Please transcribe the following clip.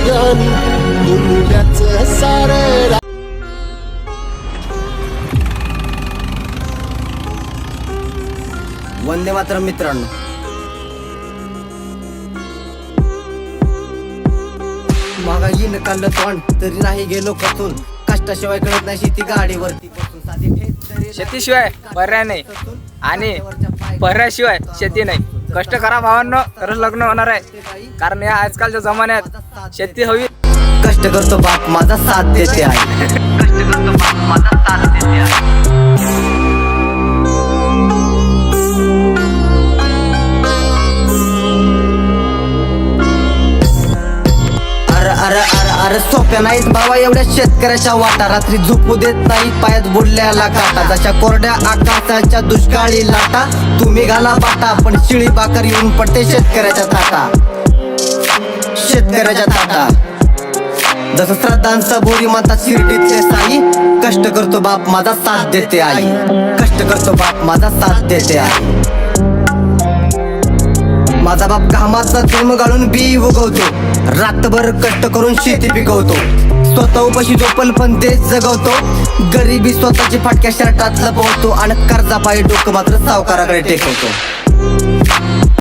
ज्ञानी मूल्याचं सार वंदे मातरम मित्रांनो. महागाईनं काढलं तोंड तरी नाही गेलो खचून. कष्टाशिवाय कळत नाही शेती गाडीवरती बसून. साधी ठेच जरी शेतीशिवाय पर्याय नाही आणि पर्यायाशिवाय शेती नाही. कष्ट करा भावांनो, तरच लग्न होणार आहे. कारण या आजकालच्या जमान्यात शेती हवी. कष्ट करतो बाप माझा साथ देते आहे. कष्ट करतो बाप माझा साथ देते आहे. अरे अरे अरे सोप्या नाहीत भावा एवढ्या शेतकऱ्याच्या वाटा. रात्री झोपू देत नाही पायात बुडल्याला काटा. जशा कोरड्या आकाशाच्या दुष्काळी लाटा. तुम्ही घाला बाटा पण शिळी बाकर येऊन पडते शेतकऱ्याच्या ताटा. शेतकऱ्याच्या ताटा. जसं श्रद्धांचा बोरी म्हणतात शिर्डीतले साई. कष्ट करतो बाप माझा साथ देते आई. कष्ट करतो बाप माझा साथ देते आई. माझा बाप घामाचा थेंब गाळून बी उगवतो. रातभर कष्ट करून शेती पिकवतो. स्वतः उपाशी झोपल पण देश जगवतो. गरिबी स्वतःची फाटक्या शर्टात लपवतो आणि कर्जापायी डोकं मात्र सावकाराकडे टेकवतो.